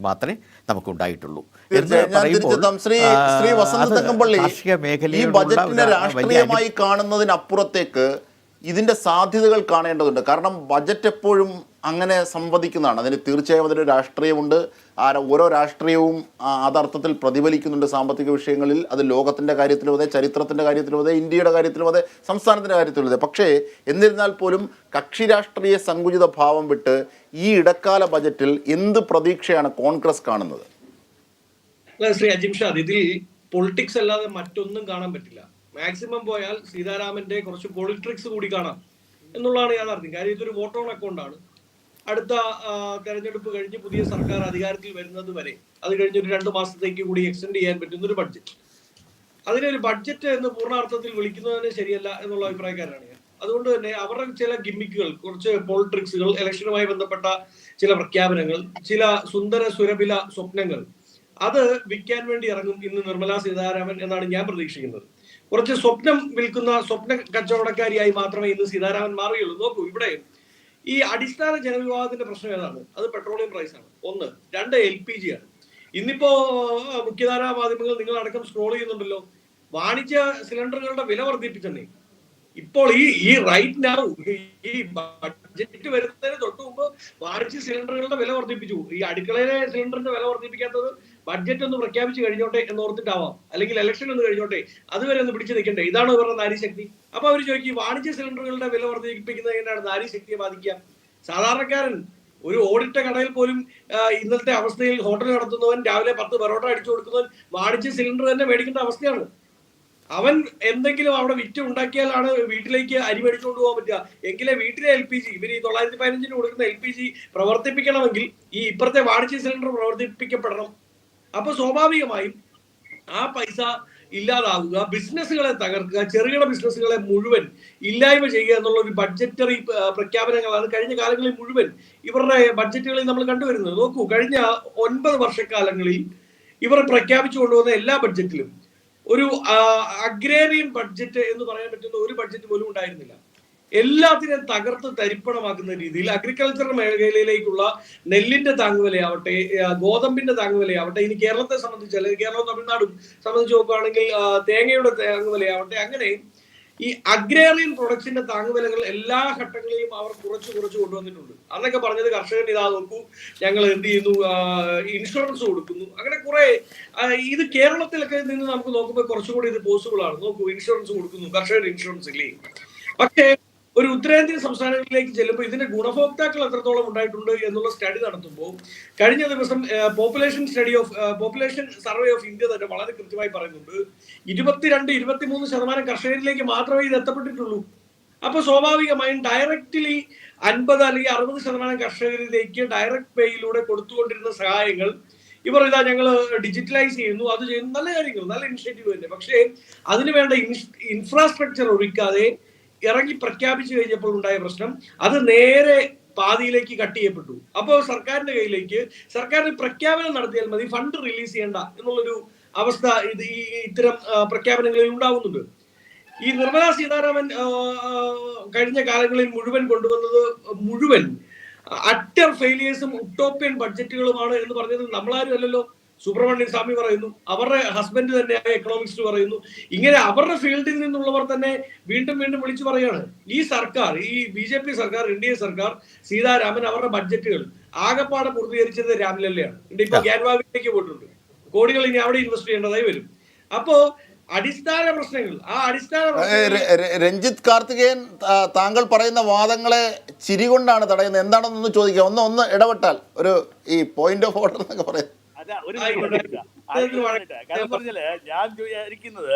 മാത്രമേ നമുക്കുണ്ടായിട്ടുള്ളൂ എന്ന് പറയുമ്പോൾ ഈ ബജറ്റിനെ രാഷ്ട്രീയമായി കാണുന്നതിനപ്പുറത്തേക്ക് ഇതിൻ്റെ സാധ്യതകൾ കാണേണ്ടതുണ്ട്. കാരണം ബജറ്റ് എപ്പോഴും അങ്ങനെ സംവദിക്കുന്നതാണ്. അതിന് തീർച്ചയായും അതിന് രാഷ്ട്രീയമുണ്ട്. ഓരോ രാഷ്ട്രീയവും അതർത്ഥത്തിൽ പ്രതിഫലിക്കുന്നുണ്ട് സാമ്പത്തിക വിഷയങ്ങളിൽ. അത് ലോകത്തിൻ്റെ കാര്യത്തിലും അതെ, ചരിത്രത്തിൻ്റെ കാര്യത്തിലും അതെ, ഇന്ത്യയുടെ കാര്യത്തിലും അതെ, സംസ്ഥാനത്തിൻ്റെ കാര്യത്തിലും അതെ. പക്ഷേ എന്നിരുന്നാൽ പോലും കക്ഷി രാഷ്ട്രീയ സങ്കുചിത ഭാവം വിട്ട് ഈ ഇടക്കാല ബജറ്റിൽ എന്ത് പ്രതീക്ഷയാണ് കോൺഗ്രസ് കാണുന്നത്? ശ്രീ അജിംഷാദ്, ഇതിൽ പൊളിറ്റിക്സ് അല്ലാതെ മറ്റൊന്നും കാണാൻ പറ്റില്ല. മാക്സിമം പോയാൽ സീതാരാമന്റെ കുറച്ച് പൊളിറ്റിക്സ് കൂടി കാണാം എന്നുള്ളതാണ് യാഥാർത്ഥ്യം. കാര്യം ഇതൊരു വോട്ട് ഓൺ അക്കൗണ്ടാണ്. അടുത്ത തെരഞ്ഞെടുപ്പ് കഴിഞ്ഞ് പുതിയ സർക്കാർ അധികാരത്തിൽ വരുന്നത് വരെ, അത് കഴിഞ്ഞൊരു 2 മാസത്തേക്ക് കൂടി എക്സ്റ്റെൻഡ് ചെയ്യാൻ പറ്റുന്ന ഒരു ബഡ്ജറ്റ്. അതിനൊരു ബഡ്ജറ്റ് എന്ന് പൂർണ്ണാർത്ഥത്തിൽ വിളിക്കുന്നതിന് ശരിയല്ല എന്നുള്ള അഭിപ്രായക്കാരാണ് ഞാൻ. അതുകൊണ്ട് തന്നെ അവരുടെ ചില ഗിമ്മിക്കുകൾ, കുറച്ച് പോളിട്രിക്സുകൾ, ഇലക്ഷനുമായി ബന്ധപ്പെട്ട ചില പ്രഖ്യാപനങ്ങൾ, ചില സുന്ദര സുരഭില സ്വപ്നങ്ങൾ, അത് വിൽക്കാൻ വേണ്ടി ഇറങ്ങും ഇന്ന് നിർമ്മലാ സീതാരാമൻ എന്നാണ് ഞാൻ പ്രതീക്ഷിക്കുന്നത്. കുറച്ച് സ്വപ്നം വിൽക്കുന്ന സ്വപ്ന കച്ചവടക്കാരിയായി മാത്രമേ ഇന്ന് സീതാരാമൻ മാറുകയുള്ളൂ. നോക്കൂ, ഇവിടെ ഈ അടിസ്ഥാന ജനവിഭാഗത്തിന്റെ പ്രശ്നം ഏതാണ്? അത് പെട്രോളിയം പ്രൈസ് ആണ്. 1. 2 LPG ആണ്. ഇന്നിപ്പോ മുഖ്യധാരാ മാധ്യമങ്ങൾ നിങ്ങളടക്കം സ്ക്രോൾ ചെയ്യുന്നുണ്ടല്ലോ, വാണിജ്യ സിലിണ്ടറുകളുടെ വില വർദ്ധിപ്പിച്ചെന്നേ. ഇപ്പോൾ ഈ റൈറ്റ് നൗ ഈ ബഡ്ജറ്റ് വരുന്നതിന് തൊട്ട് മുമ്പ് വാണിജ്യ സിലിണ്ടറുകളുടെ വില വർദ്ധിപ്പിച്ചു. ഈ അടുക്കളയിലെ സിലിണ്ടറിന്റെ വില വർദ്ധിപ്പിക്കാത്തത് ബഡ്ജറ്റ് ഒന്ന് പ്രഖ്യാപിച്ച് കഴിഞ്ഞോട്ടെ എന്ന് ഓർത്തിട്ടാവാം, അല്ലെങ്കിൽ ഇലക്ഷൻ ഒന്ന് കഴിഞ്ഞോട്ടെ, അതുവരെ ഒന്ന് പിടിച്ചു നിൽക്കണ്ടേ. ഇതാണ് ഇവരുടെ നാരീശക്തി. അപ്പൊ അവർ ചോദിക്കും, വാണിജ്യ സിലിണ്ടറുകളുടെ വില വർദ്ധിപ്പിക്കുന്നത് എങ്ങനെയാണ് നാരീശക്തിയെ ബാധിക്കുക? സാധാരണക്കാരൻ ഒരു ഓടിട്ട കടയിൽ പോലും ഇന്നത്തെ അവസ്ഥയിൽ ഹോട്ടൽ നടത്തുന്നവൻ, രാവിലെ 10 പൊറോട്ട അടിച്ചു കൊടുക്കുന്നവൻ വാണിജ്യ സിലിണ്ടർ തന്നെ മേടിക്കേണ്ട അവസ്ഥയാണ്. അവൻ എന്തെങ്കിലും അവിടെ വിറ്റ് ഉണ്ടാക്കിയാലാണ് വീട്ടിലേക്ക് അരി മേടിച്ചുകൊണ്ട് പോകാൻ പറ്റുക. എങ്കിലേ വീട്ടിലെ LPG, ഇവർ ഈ 915 കൊടുക്കുന്ന LPG പ്രവർത്തിപ്പിക്കണമെങ്കിൽ ഈ ഇപ്പുറത്തെ വാണിജ്യ സിലിണ്ടർ പ്രവർത്തിപ്പിക്കപ്പെടണം. അപ്പൊ സ്വാഭാവികമായും ആ പൈസ ഇല്ലാതാവുക, ബിസിനസ്സുകളെ തകർക്കുക, ചെറുകിട ബിസിനസ്സുകളെ മുഴുവൻ ഇല്ലായ്മ ചെയ്യുക എന്നുള്ള ഒരു ബഡ്ജറ്ററി പ്രഖ്യാപനങ്ങളാണ് കഴിഞ്ഞ കാലങ്ങളിൽ മുഴുവൻ ഇവരുടെ ബഡ്ജറ്റുകളിൽ നമ്മൾ കണ്ടുവരുന്നത്. നോക്കൂ, കഴിഞ്ഞ 9 വർഷക്കാലങ്ങളിൽ ഇവർ പ്രഖ്യാപിച്ചു കൊണ്ടുവന്ന എല്ലാ ബഡ്ജറ്റിലും ഒരു അഗ്രേറിയൻ ബഡ്ജറ്റ് എന്ന് പറയാൻ പറ്റുന്ന ഒരു ബഡ്ജറ്റ് പോലും ഉണ്ടായിരുന്നില്ല. എല്ലാത്തിനെയും തകർത്ത് തരിപ്പണമാക്കുന്ന രീതിയിൽ അഗ്രികൾച്ചർ മേഖലയിലേക്കുള്ള നെല്ലിന്റെ താങ്ങുവിലയാവട്ടെ, ഗോതമ്പിന്റെ താങ്ങുവിലയാവട്ടെ, ഇനി കേരളത്തെ സംബന്ധിച്ച്, അല്ലെങ്കിൽ കേരളവും തമിഴ്നാടും സംബന്ധിച്ച് നോക്കുകയാണെങ്കിൽ തേങ്ങയുടെ താങ്ങുവിലയാവട്ടെ, അങ്ങനെ ഈ അഗ്രേറിയൻ പ്രൊഡക്ട്സിന്റെ താങ്ങുവിലകൾ എല്ലാ ഘട്ടങ്ങളിലും അവർ കുറച്ച് കൊണ്ടുവന്നിട്ടുണ്ട്. അന്നൊക്കെ പറഞ്ഞത് കർഷകൻ ഇതാ നോക്കൂ, ഞങ്ങൾ എന്ത് ചെയ്യുന്നു, ഇൻഷുറൻസ് കൊടുക്കുന്നു, അങ്ങനെ കുറെ. ഇത് കേരളത്തിലൊക്കെ നിന്ന് നമുക്ക് നോക്കുമ്പോൾ കുറച്ചുകൂടി ഇത് പോസിബിൾ ആണ്. നോക്കൂ, ഇൻഷുറൻസ് കൊടുക്കുന്നു, കർഷകർ ഇൻഷുറൻസ് ഇല്ലേ. പക്ഷേ ഒരു ഉത്തരേന്ത്യൻ സംസ്ഥാനങ്ങളിലേക്ക് ചെല്ലുമ്പോൾ ഇതിന്റെ ഗുണഭോക്താക്കൾ എത്രത്തോളം ഉണ്ടായിട്ടുണ്ട് എന്നുള്ള സ്റ്റഡി നടത്തുമ്പോൾ കഴിഞ്ഞ ദിവസം പോപ്പുലേഷൻ സർവേ ഓഫ് ഇന്ത്യ തന്നെ വളരെ കൃത്യമായി പറയുന്നുണ്ട്, 22-23% കർഷകരിലേക്ക് മാത്രമേ ഇത് എത്തപ്പെട്ടിട്ടുള്ളൂ. അപ്പൊ സ്വാഭാവികമായും ഡയറക്റ്റ്ലി 50 അല്ലെങ്കിൽ 60% കർഷകരിലേക്ക് ഡയറക്ട് പേയിലൂടെ കൊടുത്തുകൊണ്ടിരുന്ന സഹായങ്ങൾ ഇവർ ഇതാ ഞങ്ങൾ ഡിജിറ്റലൈസ് ചെയ്യുന്നു, അത് ചെയ്യുന്നു, നല്ല കാര്യങ്ങൾ, നല്ല ഇനിഷ്യേറ്റീവ് തന്നെ. പക്ഷേ അതിന് വേണ്ട ഇൻഫ്രാസ്ട്രക്ചർ ഒരുക്കാതെ ഇറങ്ങി പ്രഖ്യാപിച്ചു കഴിഞ്ഞപ്പോൾ ഉണ്ടായ പ്രശ്നം, അത് നേരെ പാതിയിലേക്ക് കട്ട് ചെയ്യപ്പെട്ടു. അപ്പോൾ സർക്കാരിന്റെ കയ്യിലേക്ക് സർക്കാരിന് പ്രഖ്യാപനം നടത്തിയാൽ മതി, ഫണ്ട് റിലീസ് ചെയ്യേണ്ട എന്നുള്ളൊരു അവസ്ഥ ഇത്തരം പ്രഖ്യാപനങ്ങളിൽ ഉണ്ടാവുന്നുണ്ട്. ഈ നിർമ്മലാ സീതാരാമൻ കഴിഞ്ഞ കാലങ്ങളിൽ മുഴുവൻ കൊണ്ടുവന്നത് മുഴുവൻ അറ്റർ ഫെയിലിയേഴ്സും ഉട്ടോപ്യൻ ബഡ്ജറ്റുകളുമാണ് എന്ന് പറഞ്ഞത് നമ്മളാരും അല്ലല്ലോ. സുബ്രഹ്മണ്യൻ സ്വാമി പറയുന്നു, അവരുടെ ഹസ്ബൻഡ് തന്നെയായ എക്കണോമിക്സ്റ്റ് പറയുന്നു. ഇങ്ങനെ അവരുടെ ഫീൽഡിൽ നിന്നുള്ളവർ തന്നെ വീണ്ടും വിളിച്ചു പറയുകയാണ്, ഈ സർക്കാർ, ഈ BJP സർക്കാർ, NDA സർക്കാർ, സീതാരാമൻ അവരുടെ ബഡ്ജറ്റുകൾ ആകെപ്പാടെ പൂർത്തീകരിച്ചത് രാംലല്ലയാണ്. ഇപ്പൊ ഗ്യാൻവാവിലേക്ക് പോയിട്ടുണ്ട്, കോടികൾ ഇനി അവിടെ ഇൻവെസ്റ്റ് ചെയ്യേണ്ടതായി വരും. അപ്പോ അടിസ്ഥാന പ്രശ്നങ്ങൾ, രഞ്ജിത്ത് കാർത്തികേയൻ, താങ്കൾ പറയുന്ന വാദങ്ങളെ ചിരി കൊണ്ടാണ് തടയുന്നത്. എന്താണെന്നൊന്ന് ചോദിക്കാം, ഒന്ന് ഇടപെട്ടാൽ ഒരു ഈ പോയിന്റ് ഓഫ് ഓർഡർ എന്നൊക്കെ പറയാം. ഒരു കാര്യം പറഞ്ഞില്ലേ, ഞാൻ വിചാരിക്കുന്നത്